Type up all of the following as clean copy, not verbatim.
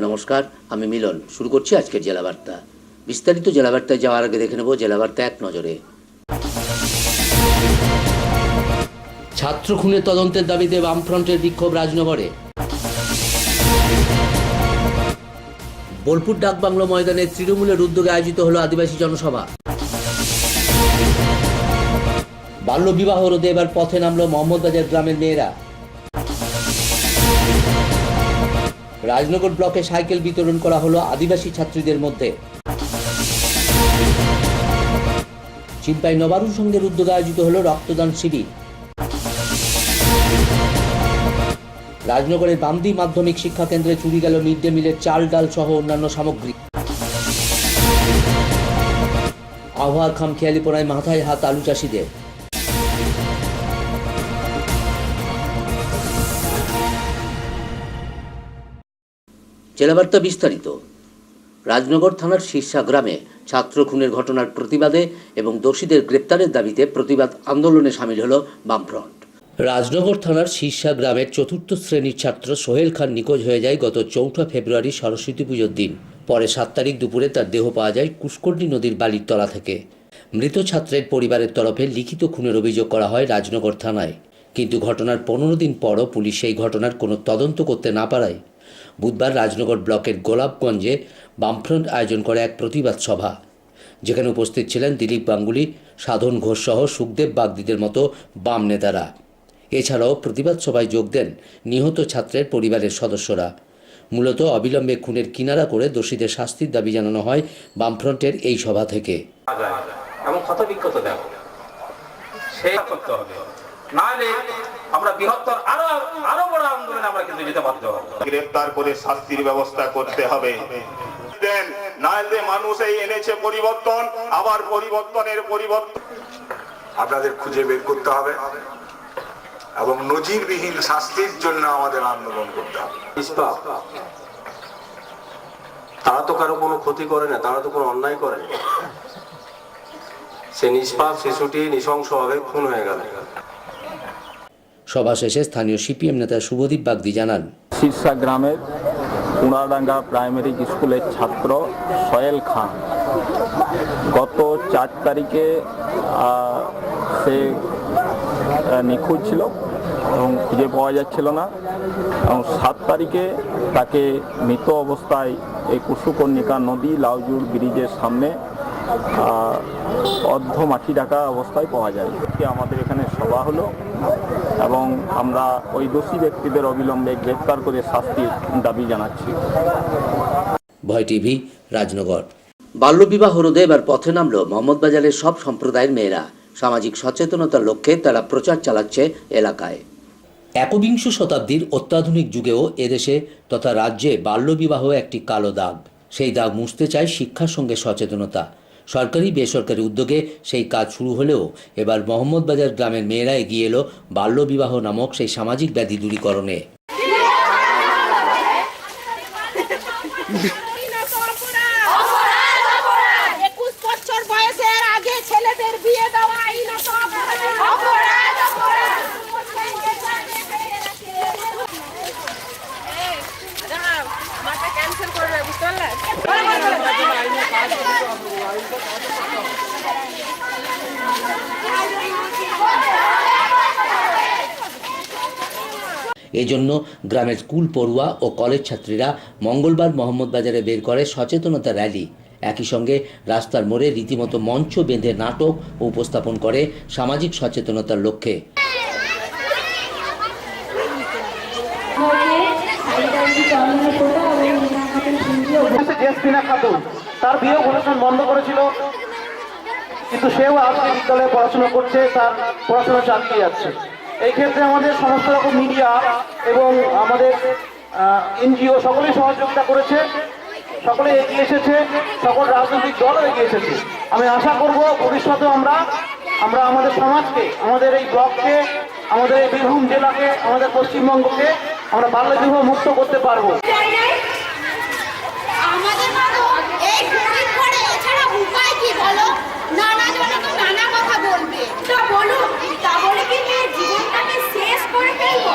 নমস্কার, আমি মিলন। শুরু করছি আজকের জেলা বার্তা। বিস্তারিত জেলা বার্তায় যাওয়ার আগে দেখে নেব জেলা বার্তা এক নজরে। ছাত্র খুনের তদন্তের দাবিতে বামফ্রন্টের বিক্ষোভ রাজনগরে। বোলপুর ডাকবাংলো ময়দানে তৃণমূলের উদ্যোগে আয়োজিত হল আদিবাসী জনসভা। বাল্যবিবাহ রোধে এবার পথে নামল মোহাম্মদবাজার গ্রামের মেয়েরা। রাজনগর ব্লকে সাইকেল বিতরণ করা হলো আদিবাসী ছাত্রীদের মধ্যে। চিম্পাই নবারুণ সংঘের উদ্যোগে আয়োজিত হলো রক্তদান শিবির। রাজনগরের বামদি মাধ্যমিক শিক্ষা কেন্দ্রে চুরি গেল মিড ডে মিলের চাল ডাল সহ অন্যান্য সামগ্রী। আবহাওয়ার খামখেয়ালিপনায় মাথায় হাত আলু চাষিদের। জেলাবার্তা বিস্তারিত। রাজনগর থানার শীর্ষা গ্রামে ছাত্র খুনের ঘটনার প্রতিবাদে এবং দোষীদের গ্রেপ্তারের দাবিতে প্রতিবাদ আন্দোলনে সামিল হল বামফ্রন্ট। রাজনগর থানার শীর্ষা গ্রামের ৪র্থ শ্রেণীর ছাত্র সোহেল খান নিখোঁজ হয়ে যায় গত ৪ঠা ফেব্রুয়ারি সরস্বতী পুজোর দিন। পরে ৭ তারিখ দুপুরে তার দেহ পাওয়া যায় কুশকর্ণী নদীর বালির তলা থেকে। মৃত ছাত্রের পরিবারের তরফে লিখিত খুনের অভিযোগ করা হয় রাজনগর থানায়, কিন্তু ঘটনার ১৫ দিন পরও পুলিশ সেই ঘটনার কোনো তদন্ত করতে না পারায় বুধবার রাজনগর ব্লকের গোলাপগঞ্জে বামফ্রন্ট আয়োজন করে এক প্রতিবাদ সভা, যেখানে উপস্থিত ছিলেন দিলীপ গাঙ্গুলি, সাধন ঘোষ সহ সুখদেব বাগদিদের মতো বাম নেতারা। এছাড়াও প্রতিবাদ সভায় যোগ দেন নিহত ছাত্রের পরিবারের সদস্যরা। মূলত অবিলম্বে খুনের কিনারা করে দোষীদের শাস্তির দাবি জানানো হয় বামফ্রন্টের এই সভা থেকে। আমরা বৃহত্তর আরো বড় আন্দোলনে আমরা কিন্তু যেতে বাধ্য হব। গ্রেফতার করে শাস্তির ব্যবস্থা করতে হবে। নাইলে মানুষ এই এনেছে পরিবর্তন, আবার পরিবর্তনের পরিবর্তন আপনাদের খুঁজে বের করতে হবে এবং নজিরবিহীন শাস্তির জন্য আমাদের আন্দোলন করতে হবে। তারা তো কারো কোনো ক্ষতি করে না, তারা তো কোনো অন্যায় করে না। সে নিষ্পাপ শিশুটি নৃশংসভাবে খুন হয়ে গেল। সভা শেষে স্থানীয় সিপিএম নেতা শুভদীপ বাগদি জানান, শীর্ষা গ্রামের কুড়াডাঙ্গা প্রাইমারি স্কুলের ছাত্র সোহেল খান গত ৪ তারিখে সে নিখোঁজ ছিল এবং খুঁজে পাওয়া যাচ্ছিল না, এবং ৭ তারিখে তাকে মৃত অবস্থায় এই কুশকর্ণিকা নদী লাউজুর ব্রিজের সামনে অর্ধ মাটি ঢাকা অবস্থায় পাওয়া যায়। আমাদের এখানে সভা হলো এবং আমরা ওই দোষী ব্যক্তিদের অবিলম্বে গ্রেফতার করে শাস্তির দাবি জানাচ্ছি। ভয় টিভি, রাজনগর। বাল্যবিবাহ রোধে এবার পথে নামল মোহাম্মদবাজারের সব সম্প্রদায়ের মেয়েরা। সামাজিক সচেতনতার লক্ষ্যে তারা প্রচার চালাচ্ছে এলাকায়। একবিংশ শতাব্দীর অত্যাধুনিক যুগেও এদেশে তথা রাজ্যে বাল্যবিবাহ একটি কালো দাগ। সেই দাগ মুছতে চায় শিক্ষার সঙ্গে সচেতনতা। সরকারি বেসরকারি উদ্যোগে সেই কাজ শুরু হলেও এবার মোহাম্মদবাজার গ্রামের মেয়েরা এগিয়ে এলো বাল্যবিবাহ নামক সেই সামাজিক ব্যাধি দূরীকরণে। এজন্য গ্রামের স্কুল পড়ুয়া ও কলেজ ছাত্রীরা মঙ্গলবার মোহাম্মদবাজারে বের করে সচেতনতা র্যালি। একই সঙ্গে রাস্তার মোড়ে রীতিমতো মঞ্চ বেঁধে নাটক ও উপস্থাপন করে সামাজিক সচেতনতার লক্ষ্যে। তার বিয়ে অনুষ্ঠান বন্ধ করেছিল, কিন্তু সেও আজকে বিদ্যালয়ে পড়াশোনা করছে, তার পড়াশোনা চালিয়ে যাচ্ছে। এই ক্ষেত্রে আমাদের সমস্ত রকম মিডিয়া এবং আমাদের এনজিও সকলেই সহযোগিতা করেছে, সকলে এগিয়ে এসেছে, সকল রাজনৈতিক দলও এগিয়ে এসেছে। আমি আশা করব ভবিষ্যতেও আমরা আমাদের সমাজকে, আমাদের এই ব্লককে, আমাদের এই বীরভূম জেলাকে, আমাদের পশ্চিমবঙ্গকে আমরা বাল্যবিবাহ মুক্ত করতে পারবো। নানা কথা বলবে, তাহলে কি জীবনটাকে শেষ করে ফেলবো?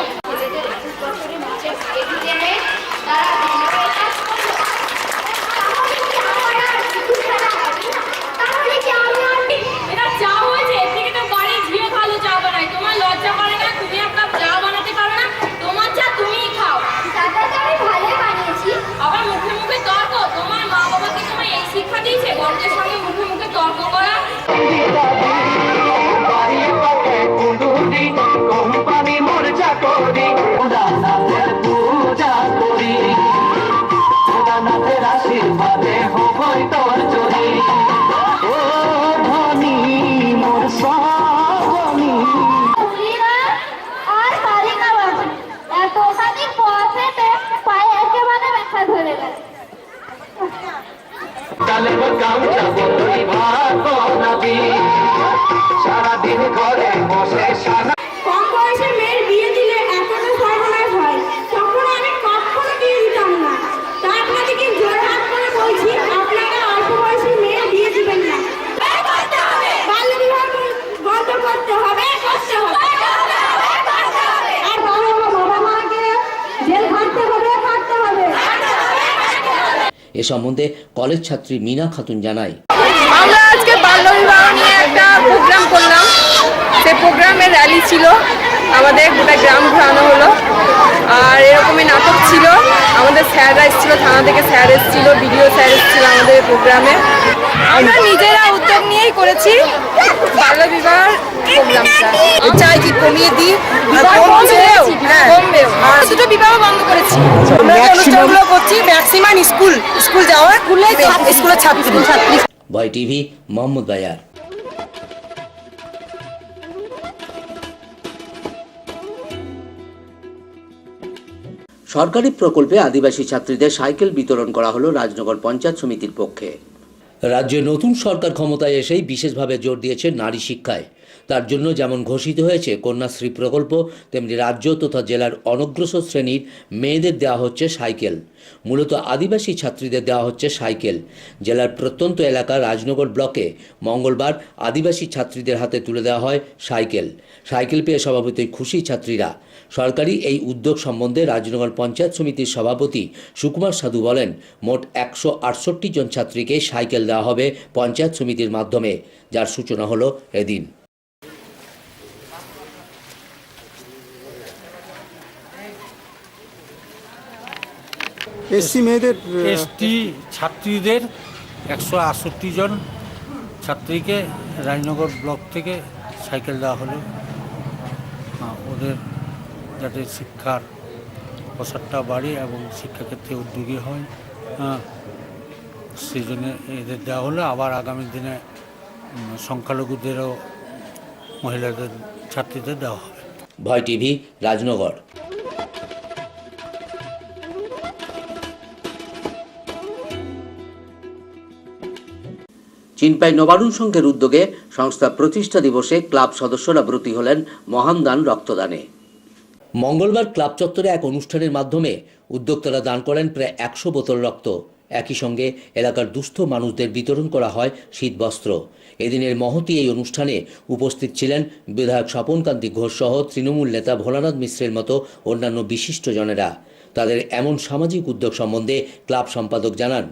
করতে হবে, করতে হবে। আর বাবা মাকে জেল খাটতে হবে, খাটতে হবে। এ সম্বন্ধে কলেজ ছাত্রী মিনা খাতুন জানায়, আমরা আজকে বাল্যবিবাহ নিয়ে একটা প্রোগ্রাম করলাম। সেই প্রোগ্রামের র্যালি ছিল, আমাদের গোটা গ্রাম ঘোরানো হলো, আর এরকমই নাটক ছিল। আমাদের স্যাররা এসেছিল, থানা থেকে স্যার এসেছিল, বিডিও স্যার এসেছিল আমাদের প্রোগ্রামে। আমরা নিজেরা উদ্যোগ নিয়েই করেছি বাল্যবিবাহ প্রোগ্রামটা। চাই কি কমিয়ে দিই, কমবেও, দুটো বিবাহ বন্ধ করেছি। আমরা যে অনুষ্ঠানগুলো করছি ম্যাক্সিমাম স্কুল যাওয়া, স্কুলের ছাত্রী। ভয় টিভি, মোহাম্মদ বায়ার। সরকারি প্রকল্পে আদিবাসী ছাত্রীদের সাইকেল বিতরণ করা হলো রাজনগর পঞ্চায়েত সমিতির পক্ষে। রাজ্যে নতুন সরকার ক্ষমতায় এসেই বিশেষভাবে জোর দিয়েছে নারী শিক্ষায়। তার জন্য যেমন ঘোষিত হয়েছে কন্যাশ্রী প্রকল্প, তেমনি রাজ্য তথা জেলার অনগ্রসর শ্রেণীর মেয়েদের দেওয়া হচ্ছে সাইকেল। মূলত আদিবাসী ছাত্রীদের দেওয়া হচ্ছে সাইকেল। জেলার প্রত্যন্ত এলাকা রাজনগর ব্লকে মঙ্গলবার আদিবাসী ছাত্রীদের হাতে তুলে দেওয়া হয় সাইকেল পেয়ে স্বভাবতই খুশি ছাত্রীরা। সরকারি এই উদ্যোগ সম্বন্ধে রাজনগর পঞ্চায়েত সমিতির সভাপতি সুকুমার সাধু বলেন, মোট 168 জন ছাত্রীকে সাইকেল দেওয়া হবে পঞ্চায়েত সমিতির মাধ্যমে, যার সূচনা হলো এদিন। এসটি ছাত্রীদের 168 জন ছাত্রীকে রাজনগর ব্লক থেকে সাইকেল দেওয়া হলো, ওদের যাতে শিক্ষার প্রসারটা বাড়ে এবং শিক্ষাক্ষেত্রে উদ্যোগী হয়, সেই জন্য এদের দেওয়া হলো। আবার আগামী দিনে সংখ্যালঘুদেরও মহিলাদের ছাত্রীদের দেওয়া হবে। ভয় টিভি, রাজনগর। চিনপাই নবারুণ সংঘের উদ্যোগে সংস্থা প্রতিষ্ঠা দিবসে ক্লাব সদস্যরা ব্রতী হলেন মহান দান রক্তদানে। মঙ্গলবার ক্লাব চত্বরে এক অনুষ্ঠানের মাধ্যমে উদ্যোক্তারা দান করেন প্রায় 100 বোতল রক্ত। একই সঙ্গে এলাকার দুস্থ মানুষদের বিতরণ করা হয় শীতবস্ত্র। এদিনের মহতী এই অনুষ্ঠানে উপস্থিত ছিলেন বিধায়ক স্বপনকান্তি ঘোষ সহ তৃণমূল নেতা ভোলানাথ মিশ্রের মতো অন্যান্য বিশিষ্টজনেরা। তাদের এমন সামাজিক উদ্যোগ সম্বন্ধে ক্লাব সম্পাদক জানান,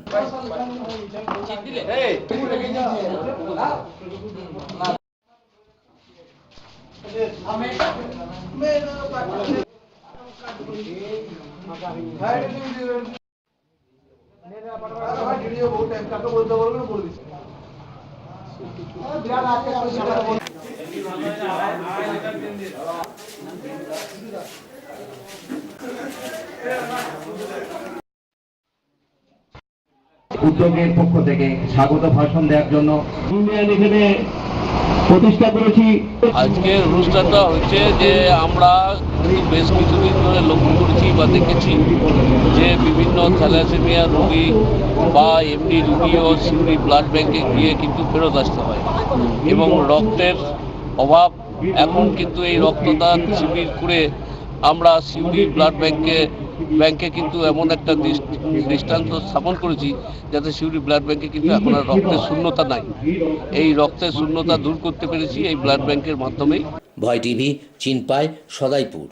উদ্যোগের পক্ষ থেকে স্বাগত ভাষণ দেওয়ার জন্য এখানে প্রতিষ্ঠা করেছি। আজকের অনুষ্ঠানটা হচ্ছে যে আমরা বেশ কিছুদিন ধরে লক্ষ্য করেছি বা দেখেছি যে বিভিন্ন থ্যালাসেমিয়া রোগী বা এমনি রোগীও সিউড়ি ব্লাড ব্যাংকে গিয়ে কিন্তু ফেরত আসতে হয় এবং রক্তের অভাব। এখন কিন্তু এই রক্তদান শিবির করে আমরা সিউড়ি ব্লাড ব্যাংকে কিন্তু এমন একটা দৃষ্টান্ত স্থাপন করেছি যাতে সিউড়ি ব্লাড ব্যাংকে কিন্তু এখন আর রক্তের শূন্যতা নাই। এই রক্তের শূন্যতা দূর করতে পেরেছি এই ব্লাড ব্যাংকের মাধ্যমেই। ভয় টিভি, চিনপাই, সদাইপুর।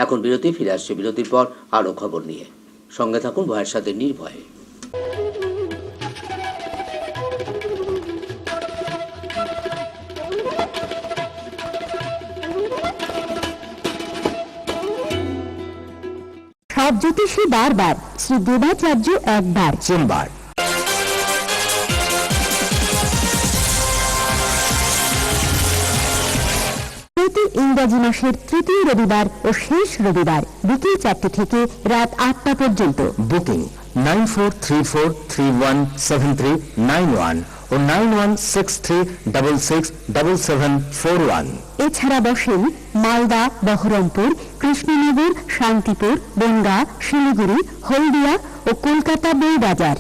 এখন বিরতি, ফিরে আসছে বিরতির পর আরও খবর নিয়ে। সঙ্গে থাকুন ভয়ের সাথে নির্ভয়ে। সব জ্যোতিষী বারবার, শ্রী দেবাচার্য একবার। সোমবার প্রতি ইংরাজি মাসের তৃতীয় রবিবার ও শেষ রবিবার বিকেল 4টে থেকে রাত 8টা পর্যন্ত। বুকিং 9434317391 ও 9163667741। এছাড়া বসেন মালদা, বহরমপুর, কৃষ্ণনগর, শান্তিপুর, বনগাঁ, শিলিগুড়ি, হলদিয়া ও কলকাতা বউবাজার।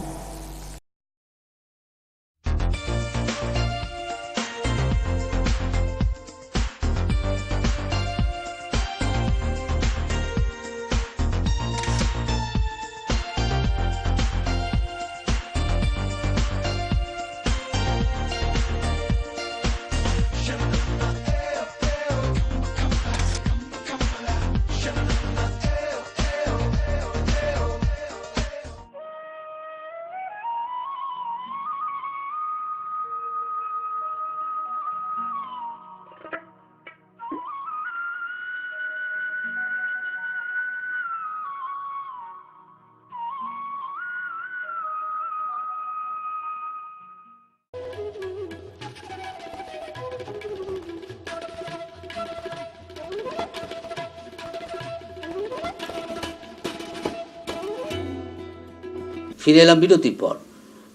ফিরে এলাম বিরতির পর।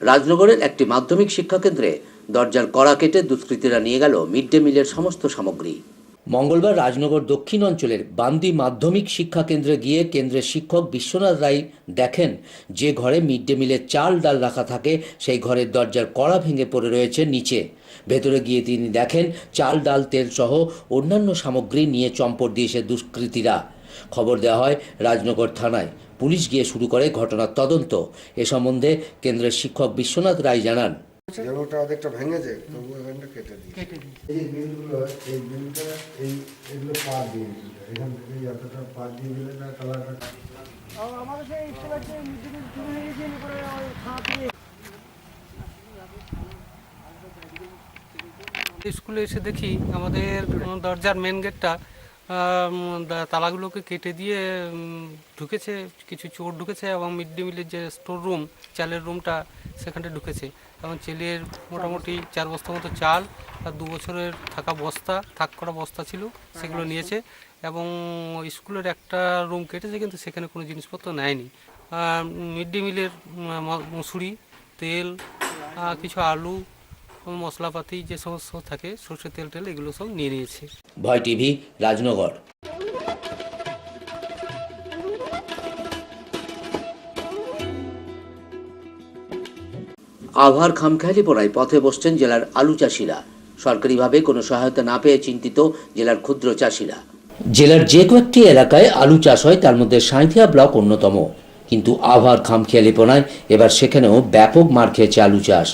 রাজনগরের একটি মাধ্যমিক শিক্ষাকেন্দ্রে দরজার কড়া কেটে দুষ্কৃতীরা নিয়ে গেল মিড ডে মিলের সমস্ত সামগ্রী। মঙ্গলবার রাজনগর দক্ষিণ অঞ্চলের বান্দি মাধ্যমিক শিক্ষা কেন্দ্রে গিয়ে কেন্দ্রের শিক্ষক বিশ্বনাথ রায় দেখেন যে ঘরে মিড ডে মিলের চাল ডাল রাখা থাকে সেই ঘরের দরজার কড়া ভেঙে পড়ে রয়েছে নিচে। ভেতরে গিয়ে তিনি দেখেন চাল ডাল তেল সহ অন্যান্য সামগ্রী নিয়ে চম্পট দিয়েছে দুষ্কৃতীরা। খবর দেওয়া হয় রাজনগর থানায়। পুলিশ গিয়ে শুরু করে ঘটনার তদন্ত। এ সম্বন্ধে কেন্দ্রের শিক্ষক বিশ্বনাথ রায় জানান, যেটা অনেকটা ভেঙেছে তবু এখানটা কেটে দিই। এই বিলগুলো এই বিলটা এগুলো পার দিয়ে দিল, এখান থেকে যতটা পার দিয়ে দিলে না কালারটা আমাদের সেই ইচ্ছাকে মিডিল শুরু হয়ে গিয়ে পরে ওই খাওয়া স্কুলে এসে দেখি আমাদের দরজার মেন গেটটা তালাগুলোকে কেটে দিয়ে ঢুকেছে, কিছু চোর ঢুকেছে এবং মিড ডে মিলের যে স্টোর রুম চালের রুমটা সেখানে ঢুকেছে এবং ছেলের মোটামুটি 4 বস্তা মতো চাল আর 2 বছরের থাক করা বস্তা ছিল সেগুলো নিয়েছে এবং স্কুলের একটা রুম কেটেছে কিন্তু সেখানে কোনো জিনিসপত্র নেয়নি। মিড ডে মিলের মুসুরি, তেল, কিছু আলু, মশলাপাতি যে সমস্ত থাকে সরষের তেল এগুলো সব নিয়ে নিয়েছে। ভয় টিভি, রাজনগর। আবহাওয়ার খামখেয়ালিপনায় পথে বসছেন জেলার আলু চাষিরা। সরকারিভাবে কোনো সহায়তা না পেয়ে চিন্তিত জেলার ক্ষুদ্র চাষিরা। জেলার যে কয়েকটি এলাকায় আলু চাষ হয় তার মধ্যে সাঁইথিয়া ব্লক অন্যতম, কিন্তু আবহাওয়ার খামখেয়ালিপনায় এবার সেখানেও ব্যাপক মার খেয়েছে আলু চাষ।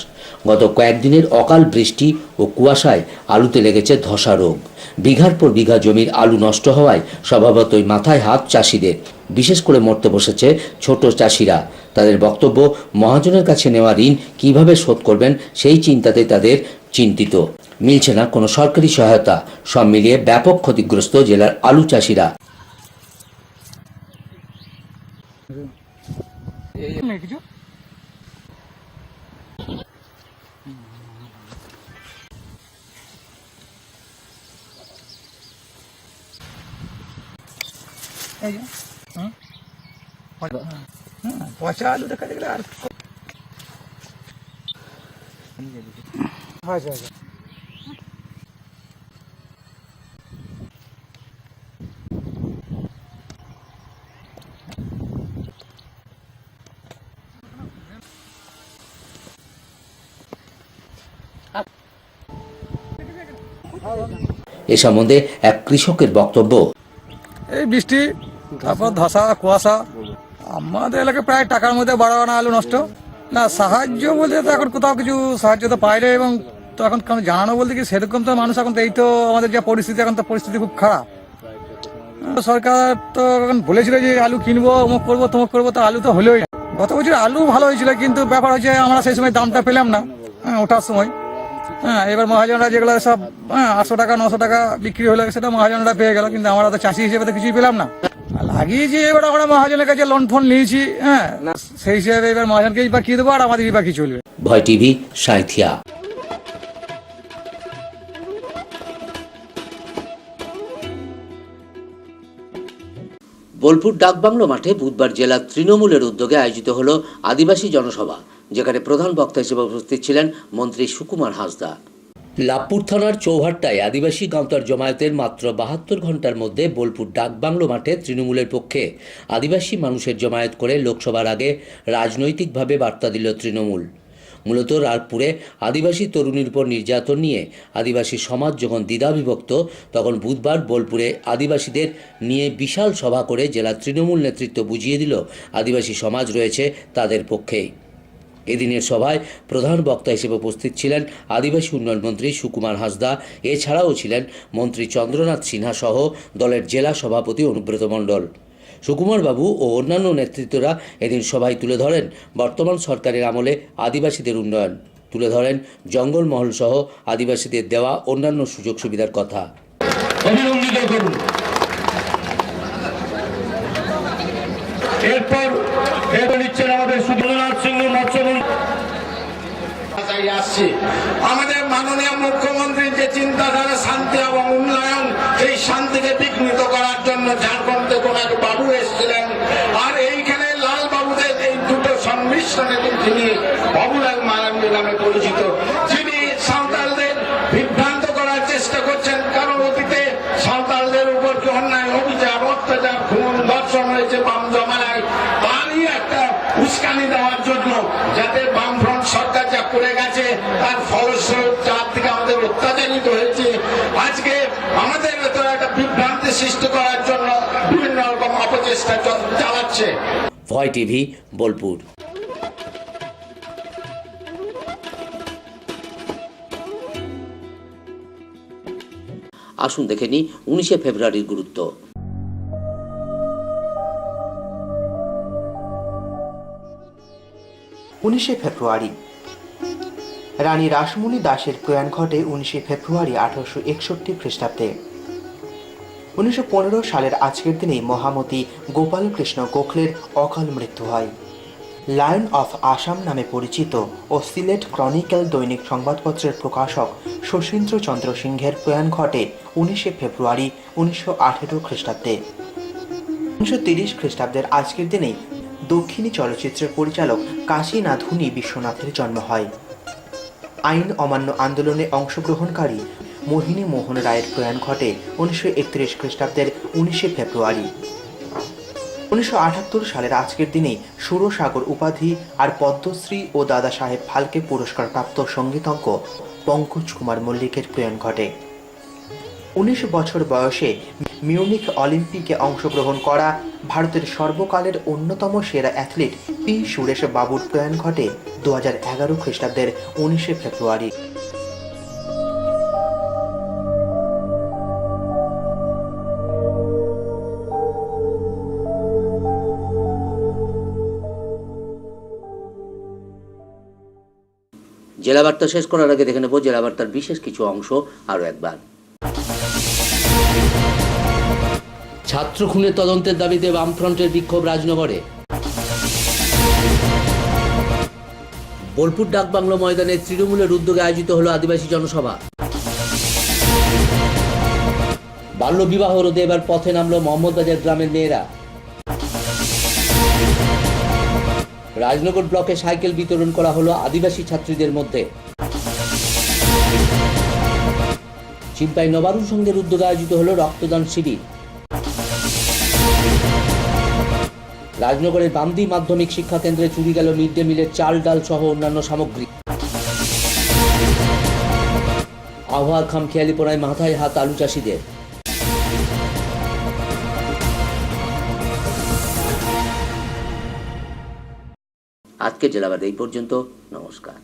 গত কয়েকদিনের অকাল বৃষ্টি ও কুয়াশায় আলুতে লেগেছে ধসা রোগ। বিঘার পর বিঘা জমির আলু নষ্ট হওয়ায় স্বভাবতই মাথায় হাত চাষিদের। বিশেষ করে মরতে বসেছে ছোট চাষিরা। তাদের বক্তব্য, মহাজনের কাছে নেওয়া ঋণ কিভাবে শোধ করবেন সেই চিন্তাতে তাদের চিন্তিত। মিলছে না কোনো সরকারি সহায়তা। সব মিলিয়ে ব্যাপক ক্ষতিগ্রস্ত জেলার আলু চাষিরা। পচা আলু দেখা গেলে আর এ সম্বন্ধে এক কৃষকের বক্তব্য, এই বৃষ্টি তারপর ধসা কুয়াশা আমাদের এলাকায় প্রায় টাকার মধ্যে 12 আনা আলু নষ্ট। না সাহায্য বলতে তো এখন কোথাও কিছু সাহায্য তো পাইলে এবং তো এখন জানানো বলতে কি সেরকম তো মানুষ এখন এই তো আমাদের যা পরিস্থিতি এখন তো পরিস্থিতি খুব খারাপ। সরকার তো এখন বলেছিল যে আলু কিনবো, অমুক করবো তমুক করবো, তো আলু তো হলোই না। গত বছর আলু ভালো হয়েছিল কিন্তু ব্যাপার হচ্ছে আমরা সেই সময় দামটা পেলাম না ওঠার সময়। এবার মহাজনরা যেগুলো সব 800 টাকা 900 টাকা বিক্রি হলো সেটা মহাজনরা পেয়ে গেল, কিন্তু আমরা তো চাষি হিসেবে তো কিছুই পেলাম না। লাগিয়েছি এবার আমরা মহাজনের কাছে লোন ফোন নিয়েছি, সেই হিসেবে এবার মহাজনকেই বাকি দেবো আর আমাদেরই বাকি চলবে। ভয় টিভি, সাঁইথিয়া। বোলপুর ডাকবাংলো মাঠে বুধবার জেলা তৃণমূলের উদ্যোগে আয়োজিত হল আদিবাসী জনসভা, যেখানে প্রধান বক্তা হিসেবে উপস্থিত ছিলেন মন্ত্রী সুকুমার হাঁসদা। লাভপুর থানার চৌহাট্টায় আদিবাসী গাঁওতার জমায়েতের মাত্র 72 ঘন্টার মধ্যে বোলপুর ডাকবাংলো মাঠে তৃণমূলের পক্ষে আদিবাসী মানুষের জমায়েত করে লোকসভার আগে রাজনৈতিকভাবে বার্তা দিল তৃণমূল। মূলত রায়পুরে আদিবাসী তরুণীর উপর নির্যাতন নিয়ে আদিবাসী সমাজ যখন দ্বিধাবিভক্ত, তখন বুধবার বোলপুরে আদিবাসীদের নিয়ে বিশাল সভা করে জেলা তৃণমূল নেতৃত্ব বুঝিয়ে দিল আদিবাসী সমাজ রয়েছে তাদের পক্ষেই। এদিনের সভায় প্রধান বক্তা হিসেবে উপস্থিত ছিলেন আদিবাসী উন্নয়ন মন্ত্রী সুকুমার হাঁসদা। এছাড়াও ছিলেন মন্ত্রী চন্দ্রনাথ সিনহা সহ দলের জেলা সভাপতি অনুব্রত মণ্ডল। সুকুমার বাবু ও অন্যান্য নেতৃত্বরা এদিন সভায় তুলে ধরেন বর্তমান সরকারের আমলে আদিবাসীদের উন্নয়ন, তুলে ধরেন জঙ্গলমহল সহ আদিবাসীদের দেওয়া অন্যান্য সুযোগ সুবিধার কথা। এরপর নিচ্ছেন আমাদের সুরেন্দ্রনাথ সিংহ আসছে। আমাদের মাননীয় মুখ্যমন্ত্রীর যে চিন্তাধারা শান্তি এবং উন্নয়ন, সেই শান্তিকে বিঘ্নিত করার জন্য ঝাড়খণ্ড থেকে এক বাবু এসেছিলেন, আর এইখানে লাল বাবুদের এই দুটো সংমিশ্রণে যিনি বাবুলাল মারান্ডি নামে পরিচিত, যিনি সাঁওতালদের বিভ্রান্ত করার চেষ্টা করছেন। কারণ অতীতে সাঁওতালদের উপর কি অন্যায় অভিযান, অত্যাচার, খুন, ধর্ষণ হয়েছে বাম জমানায়, তারই একটা উস্কানি দেওয়ার জন্য, যাতে বামফ্রন্ট সরকার যা করে গেছে তার ফলস্বরূপ চারদিকে আমাদের অত্যাচারিত হয়েছে। আজকে আমাদের ভেতরে একটা বিভ্রান্তি সৃষ্টি করার জন্য বিভিন্ন রকম অপচেষ্টা চালাচ্ছে। ভয় টিভি, বোলপুর। আসুন দেখে নিই 19শে ফেব্রুয়ারির গুরুত্ব। 19শে ফেব্রুয়ারি রানী রাসমণি দাসের প্রয়াণ ঘটে 19শে ফেব্রুয়ারি 1861 খ্রিস্টাব্দে। 1915 সালের আজকের দিনেই মহামতি গোপাল কৃষ্ণ গোখলের অকাল মৃত্যু হয়। লায়ন অফ আসাম নামে পরিচিত ও সিলেট ক্রনিক্যাল দৈনিক সংবাদপত্রের প্রকাশক শশীন্দ্র চন্দ্র সিংহের প্রয়াণ ঘটে 19শে ফেব্রুয়ারি 1918 খ্রিস্টাব্দে। 1930 খ্রিস্টাব্দের আজকের দিনেই দক্ষিণী চলচ্চিত্রের পরিচালক কাশীনাথুনী বিশ্বনাথের জন্ম হয়। আইন অমান্য আন্দোলনে অংশগ্রহণকারী মোহিনী মোহন রায়ের প্রয়াণ ঘটে 1931 খ্রিস্টাব্দের 19শে ফেব্রুয়ারি। 1978 সালের আজকের দিনে সুরসাগর উপাধি আর পদ্মশ্রী ও দাদা সাহেব ফালকে পুরস্কার প্রাপ্ত সঙ্গীতজ্ঞ পঙ্কজ কুমার মল্লিকের প্রয়াণ ঘটে। 19 বছর বয়সে মিউনিখ অলিম্পিকে অংশগ্রহণ করা ভারতের সর্বকালের অন্যতম সেরা অ্যাথলিট পি সুরেশ বাবুর প্রয়াণ ঘটে 2011 খ্রিস্টাব্দের 19শে ফেব্রুয়ারি। জেলা বার্তা শেষ করার আগে দেখে নেব জেলা বার্তার বিশেষ কিছু অংশ আরও একবার। ছাত্র খুনের তদন্তের দাবিতে বামফ্রন্টের বিক্ষোভ রাজনগরে। বোলপুর ডাকবাংলো ময়দানে তৃণমূলের উদ্যোগে আয়োজিত হলো আদিবাসী জনসভা। বাল্যবিবাহ রোধে এবার পথে নামলো মোহাম্মদবাজার গ্রামের মেয়েরা। রাজনগর ব্লকে সাইকেল বিতরণ করা হলো আদিবাসী ছাত্রীদের মধ্যে। চিম্পাই নবারুণ সংঘের উদ্যোগে আয়োজিত হলো রক্তদান শিবির। রাজনগরের বান্দি মাধ্যমিক শিক্ষা কেন্দ্রে চুরি গেল মিড ডে মিলের চাল, ডাল সহ অন্যান্য সামগ্রী। আবহাওয়ার খামখেয়ালিপনায় মাথায় হাত আলু চাষিদের। আজকের জেলাবাদ এই পর্যন্ত। নমস্কার।